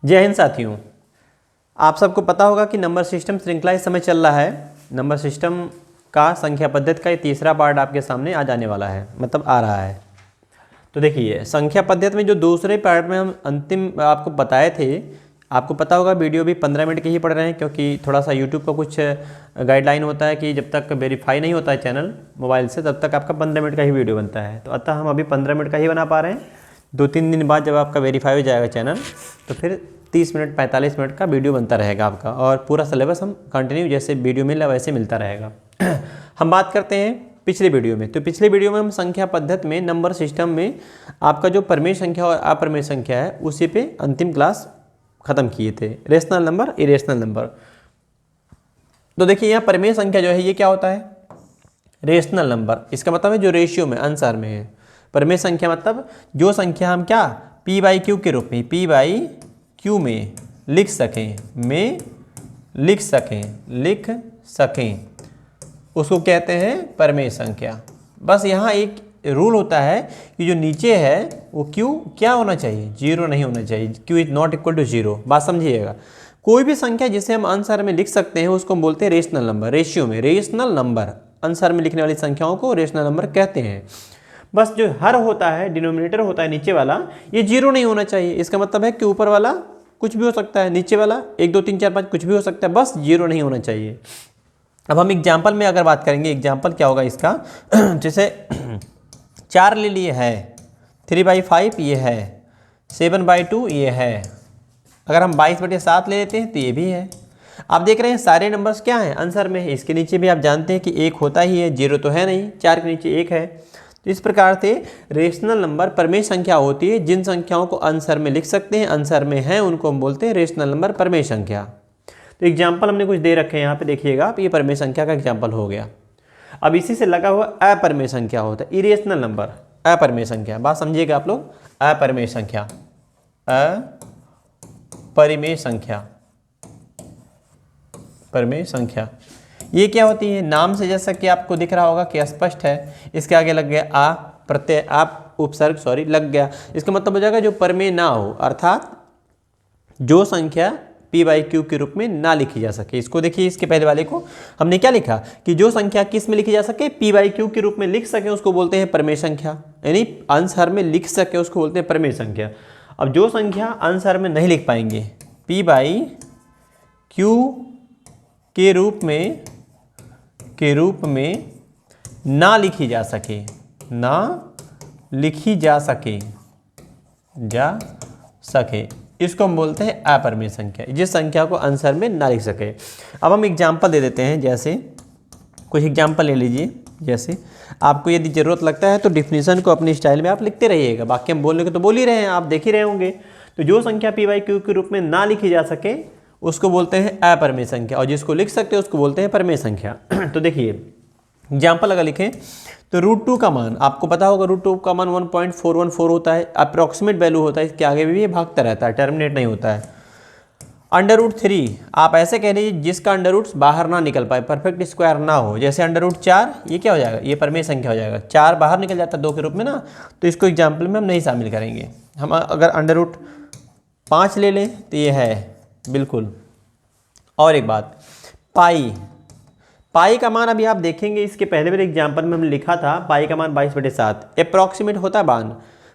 जय हिंद साथियों, आप सबको पता होगा कि नंबर सिस्टम श्रृंखला इस समय चल रहा है। नंबर सिस्टम का संख्या पद्धति का ये तीसरा पार्ट आपके सामने आ जाने वाला है, मतलब आ रहा है। तो देखिए, संख्या पद्धति में जो दूसरे पार्ट में हम अंतिम आपको बताए थे, आपको पता होगा वीडियो भी 15 मिनट के ही पढ़ रहे हैं, क्योंकि थोड़ा सा यूट्यूब का कुछ गाइडलाइन होता है कि जब तक वेरीफाई नहीं होता है चैनल मोबाइल से, तब तक आपका 15 मिनट का ही वीडियो बनता है। तो अतः हम अभी 15 मिनट का ही बना पा रहे हैं। 2-3 दिन बाद जब आपका वेरीफाई हो जाएगा चैनल, तो फिर 30 मिनट 45 मिनट का वीडियो बनता रहेगा आपका, और पूरा सिलेबस हम कंटिन्यू जैसे वीडियो मिला वैसे मिलता रहेगा। हम बात करते हैं पिछले वीडियो में। तो पिछले वीडियो में हम संख्या पद्धति में नंबर सिस्टम में आपका जो परमेय संख्या और अप्रमेय संख्या है उसी पे अंतिम क्लास खत्म किए थे, रेशनल नंबर, इरेशनल नंबर। तो देखिए, यहाँ परमेय संख्या जो है ये क्या होता है? Rational number. इसका मतलब है जो रेशियो में, अनुसार में है। परमेय संख्या मतलब जो संख्या हम क्या p/q के रूप में, p/q में लिख सकें, उसको कहते हैं परमेय संख्या। बस यहाँ एक रूल होता है कि जो नीचे है वो q क्या होना चाहिए? 0 नहीं होना चाहिए। q is not equal to 0। बात समझिएगा। कोई भी संख्या जिसे हम आंसर में लिख सकते हैं उसको हम बोलते हैं रेशनल नंबर। रेशियो में रेशनल नंबर, आंसर में लिखने वाली संख्याओं को रेशनल नंबर कहते हैं। बस जो हर होता है, डिनोमिनेटर होता है नीचे वाला, ये 0 नहीं होना चाहिए। इसका मतलब है कि ऊपर वाला कुछ भी हो सकता है, नीचे वाला 1 2 3 4 5 कुछ भी हो सकता है, बस 0 नहीं होना चाहिए। अब हम एग्जाम्पल में अगर बात करेंगे, एग्जाम्पल क्या होगा इसका, जैसे 4 ले लिए है, 3/5 ये है, 7/2 ये है। अगर हम 22/7 ले लेते हैं तो ये भी है। आप देख रहे हैं सारे नंबर्स क्या हैं? आंसर में है। इसके नीचे भी आप जानते हैं कि 1 होता ही है, 0 तो है नहीं, 4 के नीचे 1 है। तो इस प्रकार से रेशनल नंबर परमेय संख्या होती है। जिन संख्याओं को आंसर में लिख सकते हैं, आंसर में है, उनको हम बोलते हैं रेशनल नंबर, परमेय संख्या। तो एग्जाम्पल हमने कुछ दे रखे हैं यहाँ पे, देखिएगा आप, ये परमेय संख्या का एग्जाम्पल हो गया। अब इसी से लगा हुआ अपरमेय संख्या होता है, इरेशनल नंबर, अपरमेय संख्या। बात समझिएगा आप लोग, अपरमेय संख्या, अपरिमेय संख्या, परमेय संख्या ये क्या होती है? नाम से जैसा कि आपको दिख रहा होगा कि स्पष्ट है, इसके आगे लग गया आ प्रत्यय, आप उपसर्ग सॉरी लग गया। इसका मतलब हो जाएगा जो परमेय ना हो, अर्थात जो संख्या p/q के रूप में ना लिखी जा सके। इसको देखिए, इसके पहले वाले को हमने क्या लिखा कि जो संख्या किस में लिखी जा सके, p/q के रूप में लिख सके, उसको बोलते हैं परमेय संख्या। यानी आंसर में लिख सके उसको बोलते हैं परमेय संख्या। अब जो संख्या आंसर में नहीं लिख पाएंगे, p/q के रूप में ना लिखी जा सके, इसको हम बोलते हैं अपरमेय संख्या, जिस संख्या को आंसर में ना लिख सके। अब हम एग्जाम्पल दे देते हैं, जैसे कुछ एग्जाम्पल ले लीजिए। जैसे आपको यदि ज़रूरत लगता है तो डिफिनीशन को अपने स्टाइल में आप लिखते रहिएगा, बाकी हम बोलने को तो बोल ही रहे हैं, आप देख ही रहे होंगे। तो जो संख्या p/q के रूप में ना लिखी जा सके उसको बोलते हैं अपरमेय संख्या, और जिसको लिख सकते हैं उसको बोलते हैं परमेय संख्या। तो देखिए एग्जाम्पल अगर लिखें तो √2 का मान, आपको पता होगा √2 का मान 1.414 होता है, अप्रॉक्सीमेट वैल्यू होता है, इसके आगे भी ये भागता रहता है, टर्मिनेट नहीं होता है। √3 आप ऐसे कह लीजिए जिसका अंडर रूट्स बाहर ना निकल पाए, परफेक्ट स्क्वायर ना हो। जैसे √4 ये क्या हो जाएगा? ये परमेय संख्या हो जाएगा। 4 बाहर निकल जाता है 2 के रूप में ना, तो इसको एग्जाम्पल में हम नहीं शामिल करेंगे। हम अगर √5 ले लें तो ये है बिल्कुल। और एक बात, पाई का मान अभी आप देखेंगे, इसके पहले मेरे एग्जाम्पल में हमने लिखा था पाई का मान 22/7 अप्रॉक्सीमेट होता है मान।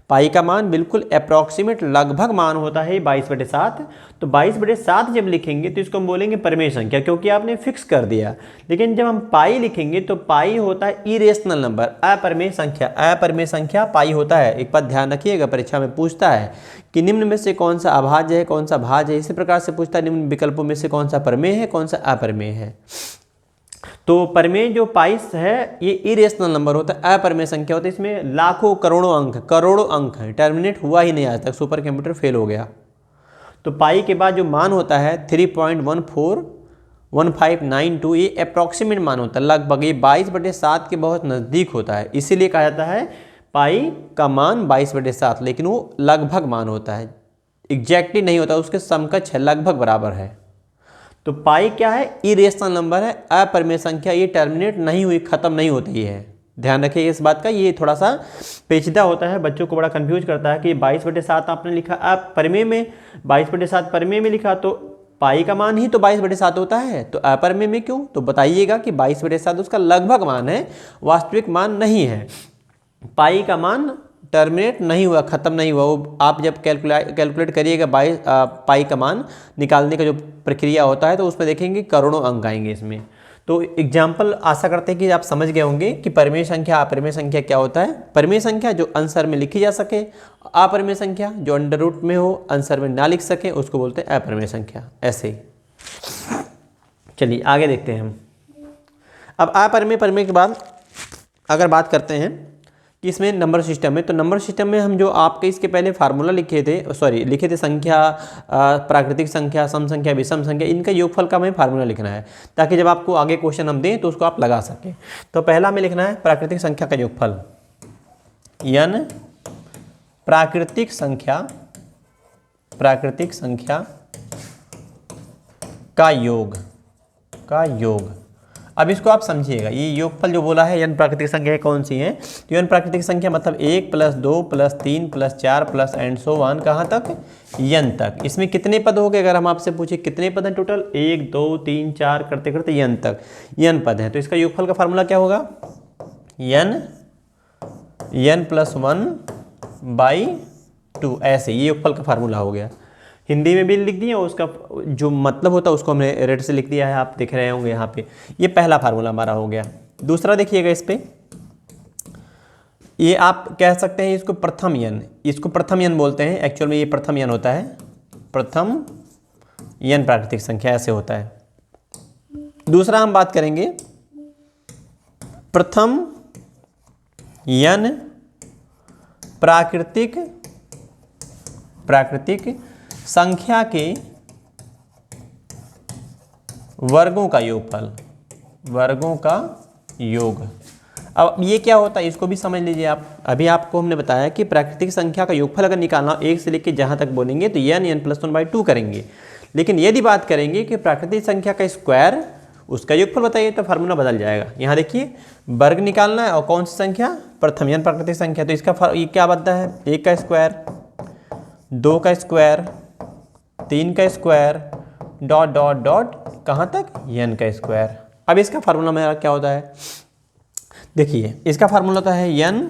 पाई का मान बिल्कुल अप्रॉक्सीमेट, लगभग मान होता है 22/7। तो 22/7 जब लिखेंगे तो इसको हम बोलेंगे परमेय संख्या, क्योंकि आपने फिक्स कर दिया। लेकिन जब हम पाई लिखेंगे तो पाई होता है इरेशनल नंबर, अपरमेय संख्या। अपरमेय संख्या पाई होता है। एक बात ध्यान रखिएगा, परीक्षा में पूछता है कि निम्न में से कौन सा अभाज्य है, कौन सा भाज्य है। इसी प्रकार से पूछता है निम्न विकल्पों में से कौन सा परमेय है, कौन सा अपरमेय है। तो परमेय जो पाइस है ये इरेशनल नंबर होता है, अपरमेय संख्या होता है। इसमें लाखों करोड़ों अंक हैं, टर्मिनेट हुआ ही नहीं आज तक, सुपर कंप्यूटर फेल हो गया। तो पाई के बाद जो मान होता है 3.141592, ये अप्रॉक्सीमेट मान होता है, लगभग। ये 22/7 के बहुत नज़दीक होता है, इसीलिए कहा जाता है पाई का मान 22/7, लेकिन वो लगभग मान होता है, एग्जैक्टली नहीं होता, उसके समकक्ष है, लगभग बराबर है। तो पाई क्या है? इरेशनल नंबर है, अपरमेय संख्या। ये टर्मिनेट नहीं हुई, खत्म नहीं होती है, ध्यान रखिए इस बात का, ये थोड़ा सा पेचीदा होता है, बच्चों को बड़ा कंफ्यूज करता है कि 22/7 आपने लिखा, आप परिमेय में 22/7 परिमेय में लिखा तो पाई का मान ही तो 22/7 होता है, तो अपरिमेय में क्यों? तो बताइएगा कि 22/7 उसका लगभग मान है, वास्तविक मान नहीं है। पाई का मान टर्मिनेट नहीं हुआ, खत्म नहीं हुआ, वो आप जब कैलकुलेट करिएगा पाई का मान निकालने का जो प्रक्रिया होता है तो उसमें देखेंगे करोड़ों अंक आएंगे इसमें। तो एग्जाम्पल आशा करते हैं कि आप समझ गए होंगे कि परिमेय संख्या अपरिमेय संख्या क्या होता है। परिमेय संख्या जो आंसर में लिखी जा सके, अपरिमेय संख्या जो अंडर रूट में हो, आंसर में ना लिख सके, उसको बोलते हैं अपरिमेय संख्या। ऐसे ही चलिए आगे देखते हैं हम। अब अपरिमेय परिमेय के बाद अगर बात करते हैं कि इसमें नंबर सिस्टम है, तो नंबर सिस्टम में हम जो आपके इसके पहले फार्मूला लिखे थे संख्या, प्राकृतिक संख्या, सम संख्या, विषम संख्या, इनका योगफल का हमें फार्मूला लिखना है ताकि जब आपको आगे क्वेश्चन हम दें तो उसको आप लगा सकें। तो पहला हमें लिखना है प्राकृतिक संख्या का योगफल, n प्राकृतिक संख्या का योग। अब इसको आप समझिएगा, ये योगफल जो बोला है n प्राकृतिक संख्या कौन सी है, तो n प्राकृतिक संख्या मतलब 1 + 2 + 3 + 4 + एंड सो ऑन, कहाँ तक? n तक। इसमें कितने पद हो गए? अगर हम आपसे पूछे कितने पद हैं टोटल, 1 2 3 4 करते करते n तक n पद है, तो इसका योगफल का फार्मूला क्या होगा? n + 1/2, ऐसे ये योगफल का फार्मूला हो गया। हिंदी में भी लिख दिया, उसका जो मतलब होता है उसको हमने रेड से लिख दिया है, आप देख रहे होंगे यहाँ पे। ये पहला फार्मूला हमारा हो गया। दूसरा देखिएगा इस पे, ये आप कह सकते हैं इसको प्रथम n, इसको प्रथम n बोलते हैं, एक्चुअल में ये प्रथम n होता है, प्रथम n प्राकृतिक संख्या ऐसे होता है। दूसरा हम बात करेंगे प्रथम n प्राकृतिक संख्या के वर्गों का योग। अब ये क्या होता है इसको भी समझ लीजिए आप। अभी आपको हमने बताया कि प्राकृतिक संख्या का योगफल अगर निकालना हो, 1 से लेकर जहाँ तक बोलेंगे तो n + 1/2 करेंगे। लेकिन यदि बात करेंगे कि प्राकृतिक संख्या का स्क्वायर, उसका योगफल बताइए, तो फार्मूला बदल जाएगा। यहाँ देखिए वर्ग निकालना है और कौन सी संख्या? प्रथम n प्राकृतिक संख्या, तो इसका ये क्या बनता है? 1 का स्क्वायर, 2 का स्क्वायर, 3 का स्क्वायर, डॉट डॉट डॉट कहाँ तक? n का स्क्वायर। अब इसका फार्मूला मेरा क्या होता है? देखिए इसका फार्मूला होता है n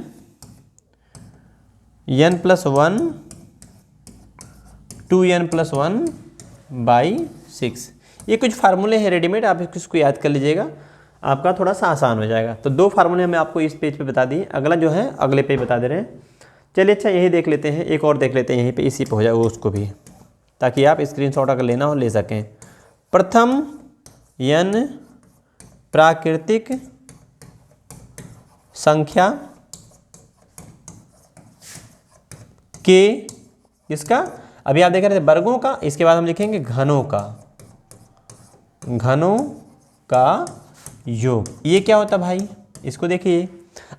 + 1 2n + 1/6। ये कुछ फार्मूले हैं रेडीमेड, आप इसको याद कर लीजिएगा, आपका थोड़ा सा आसान हो जाएगा। तो 2 फार्मूले हमें आपको इस पेज पे बता दिए, अगला जो है अगले पेज बता दे रहे हैं। चलिए अच्छा यही देख लेते हैं, एक और देख लेते हैं यहीं पे, इसी पे हो जाएगा उसको भी, ताकि आप स्क्रीनशॉट अगर लेना हो ले सकें। प्रथम n प्राकृतिक संख्या के, इसका अभी आप देख रहे थे वर्गों का, इसके बाद हम लिखेंगे घनों का योग। ये क्या होता भाई? इसको देखिए,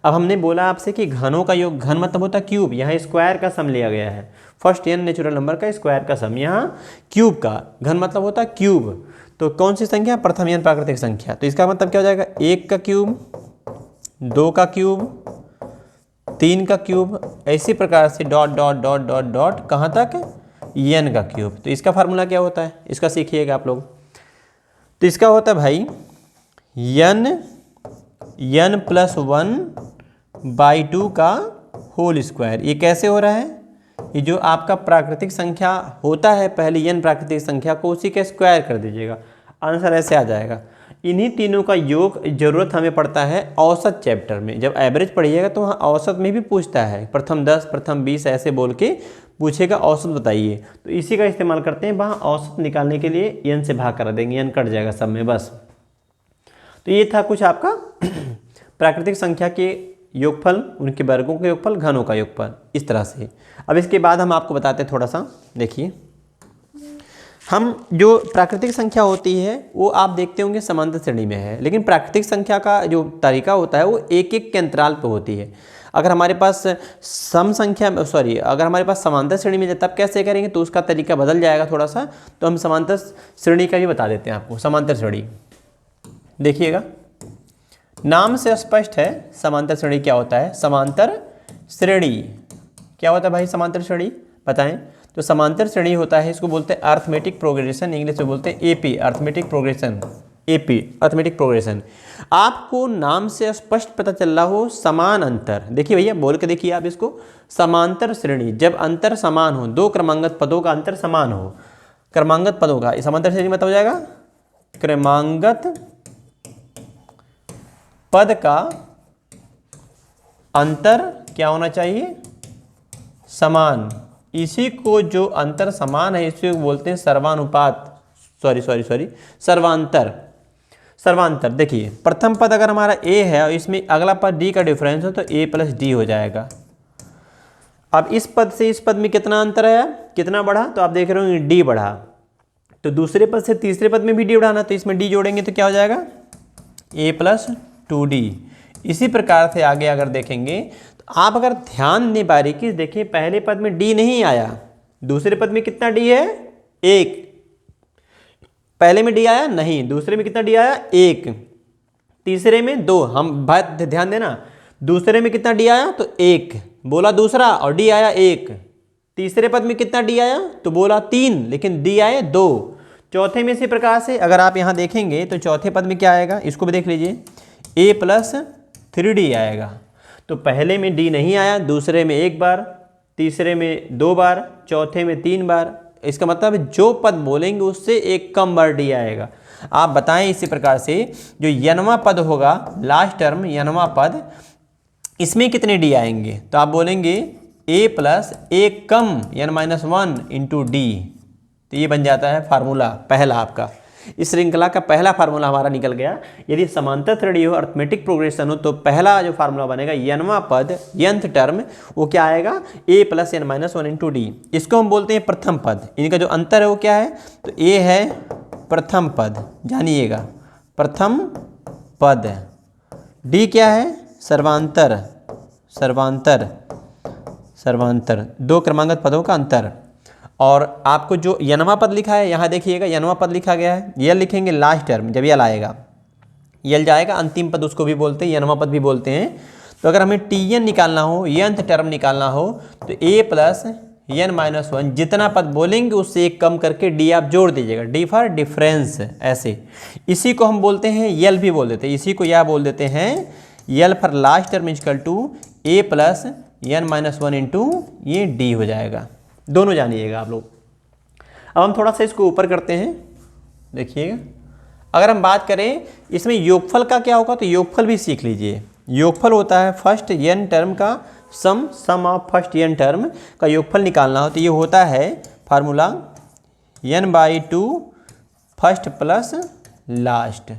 अब हमने बोला आपसे कि घनों का योग, घन मतलब होता क्यूब, यहाँ स्क्वायर का सम लिया गया है, फर्स्ट n नेचुरल नंबर का स्क्वायर का सम, यहाँ क्यूब का, घन मतलब होता क्यूब। तो कौन सी संख्या? प्रथम n प्राकृतिक संख्या, तो इसका मतलब क्या हो जाएगा? 1 का क्यूब, 2 का क्यूब, 3 का क्यूब, इसी प्रकार से dot dot dot dot dot कहाँ तक? n का क्यूब। तो इसका फार्मूला क्या होता है? इसका सीखिएगा आप लोग। तो इसका होता है भाई n + 1/2 का होल स्क्वायर। ये कैसे हो रहा है? ये जो आपका प्राकृतिक संख्या होता है, पहले n प्राकृतिक संख्या को उसी का स्क्वायर कर दीजिएगा, आंसर ऐसे आ जाएगा। इन्हीं तीनों का योग जरूरत हमें पड़ता है औसत चैप्टर में, जब एवरेज पढ़िएगा तो वहाँ औसत में भी पूछता है, प्रथम 10 प्रथम 20 ऐसे बोल के पूछेगा औसत बताइए, तो इसी का इस्तेमाल करते हैं। वहाँ औसत निकालने के लिए n से भाग करा देंगे, n कट जाएगा सब में बस। तो ये था कुछ आपका प्राकृतिक संख्या के योगफल, उनके वर्गों के योगफल, घनों का योगफल, इस तरह से। अब इसके बाद हम आपको बताते हैं थोड़ा सा, देखिए हम जो प्राकृतिक संख्या होती है वो आप देखते होंगे समांतर श्रेणी में है, लेकिन प्राकृतिक संख्या का जो तरीका होता है वो एक एक के अंतराल पे होती है। अगर हमारे पास अगर हमारे पास समांतर श्रेणी में तब कैसे करेंगे, तो उसका तरीका बदल जाएगा थोड़ा सा। तो हम समांतर श्रेणी का भी बता देते हैं आपको। समांतर श्रेणी देखिएगा, नाम से स्पष्ट है समांतर श्रेणी क्या होता है। समांतर श्रेणी क्या होता है भाई, समांतर श्रेणी बताएं। तो समांतर श्रेणी होता है, इसको बोलते हैं अर्थमेटिक प्रोग्रेशन, इंग्लिश में बोलते हैं AP, arithmetic progression, AP arithmetic progression. आपको नाम से स्पष्ट पता चल रहा हो समान अंतर, देखिए भैया बोल के देखिए आप इसको, समांतर श्रेणी जब अंतर समान हो, दो क्रमांगत पदों का अंतर समान हो, क्रमांगत पदों का समांतर श्रेणी मतलब हो जाएगा क्रमांगत पद का अंतर क्या होना चाहिए, समान। इसी को जो अंतर समान है इसी को बोलते हैं सर्वानुपात, सर्वांतर। सर्वांतर देखिए प्रथम पद अगर हमारा a है और इसमें अगला पद d का डिफरेंस हो तो a प्लस डी हो जाएगा। अब इस पद से इस पद में कितना अंतर है, कितना बढ़ा, तो आप देख रहे हो d बढ़ा, तो दूसरे पद से तीसरे पद में भी d बढ़ाना, तो इसमें d जोड़ेंगे तो क्या हो जाएगा a प्लस 2d। इसी प्रकार से आगे अगर देखेंगे तो आप अगर ध्यान दें बारीकी देखिए, पहले पद में d नहीं आया, दूसरे पद में कितना d है 1, पहले में d आया नहीं, दूसरे में कितना d आया 1, तीसरे में 2, हम बात ध्यान देना, दूसरे में कितना d आया तो 1 बोला दूसरा और d आया 1, तीसरे पद में कितना d आया तो बोला 3 लेकिन d आए 2, चौथे में इसी प्रकार से अगर आप यहाँ देखेंगे तो चौथे पद में क्या आएगा, इसको भी देख लीजिए a प्लस 3d आएगा। तो पहले में d नहीं आया, दूसरे में 1 बार, तीसरे में 2 बार, चौथे में 3 बार, इसका मतलब जो पद बोलेंगे उससे एक कम बार d आएगा। आप बताएं इसी प्रकार से जो यनवा पद होगा लास्ट टर्म यनवा पद, इसमें कितने d आएंगे, तो आप बोलेंगे a प्लस एक कम n माइनस 1 इंटू डी। तो ये बन जाता है फार्मूला पहला, आपका इस श्रृंखला का पहला फार्मूला हमारा निकल गया। यदि समांतर श्रेणी हो, अर्थमेटिक प्रोग्रेशन हो, तो पहला जो फार्मूला बनेगा यनवा पद यंथ टर्म वो क्या आएगा a plus n minus 1 into D. इसको हम बोलते हैं प्रथम पद, इनका जो अंतर है वो क्या है, तो a है प्रथम पद, जानिएगा प्रथम पद, d क्या है सर्वांतर, सर्वांतर, सर्वांतर दो क्रमांगत पदों का अंतर। और आपको जो यनवा पद लिखा है यहाँ देखिएगा, यनवा पद लिखा गया है, यल लिखेंगे लास्ट टर्म, जब यल आएगा, यल जाएगा अंतिम पद उसको भी बोलते हैं यनवा पद भी बोलते हैं। तो अगर हमें tn निकालना हो, यंथ टर्म निकालना हो, तो a प्लस n माइनस 1 जितना पद बोलेंगे उससे एक कम करके d आप जोड़ दीजिएगा, d फॉर डिफरेंस ऐसे। इसी को हम बोलते हैं यल भी बोल देते हैं, इसी को यह बोल देते हैं l for last term equal to a plus n minus 1 into ये d हो जाएगा, दोनों जानिएगा आप लोग। अब हम थोड़ा सा इसको ऊपर करते हैं, देखिएगा अगर हम बात करें इसमें योगफल का क्या होगा, तो योगफल भी सीख लीजिए। योगफल होता है फर्स्ट n टर्म का सम ऑफ फर्स्ट n टर्म का योगफल निकालना हो, तो ये होता है formula n/2 first plus last.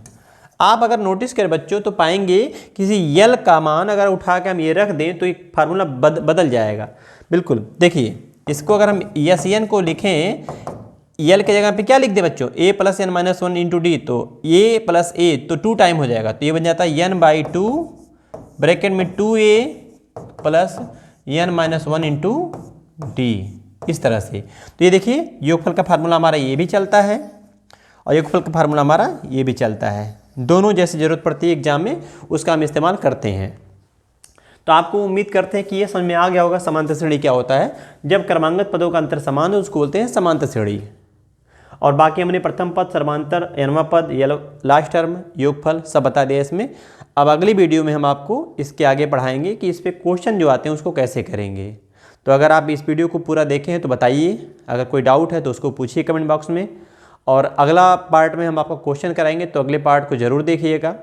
आप अगर नोटिस करें बच्चों तो पाएंगे किसी यल का मान अगर उठा के हम ये रख दें तो एक फार्मूला बदल जाएगा बिल्कुल। देखिए इसको अगर हम यस एन को लिखें, यल के जगह पे क्या लिख दे बच्चों a plus n minus 1 into D, तो a प्लस a तो 2 टाइम हो जाएगा, तो ये बन जाता है n/2 ब्रैकेट में 2a plus n minus 1 into D, इस तरह से। तो ये देखिए योगफल का फार्मूला हमारा ये भी चलता है और योगफल का फार्मूला हमारा ये भी चलता है, दोनों जैसे जरूरत पड़ती है एग्जाम में उसका हम इस्तेमाल करते हैं। तो आपको उम्मीद करते हैं कि ये समझ में आ गया होगा समांतर श्रेणी क्या होता है। जब क्रमांगत पदों का अंतर समान हो उसको बोलते हैं समांतर श्रेणी। और बाकी हमने प्रथम पद, सर्वांतर, यनवा पद, लास्ट टर्म, योगफल सब बता दिया इसमें। अब अगली वीडियो में हम आपको इसके आगे पढ़ाएंगे कि इस पर क्वेश्चन जो आते हैं उसको कैसे करेंगे। तो अगर आप इस वीडियो को पूरा देखें तो बताइए, अगर कोई डाउट है तो उसको पूछिए कमेंट बॉक्स में। और अगला पार्ट में हम आपको क्वेश्चन कराएंगे, तो अगले पार्ट को ज़रूर देखिएगा।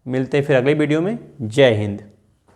मिलते हैं फिर अगले वीडियो में। जय हिंद।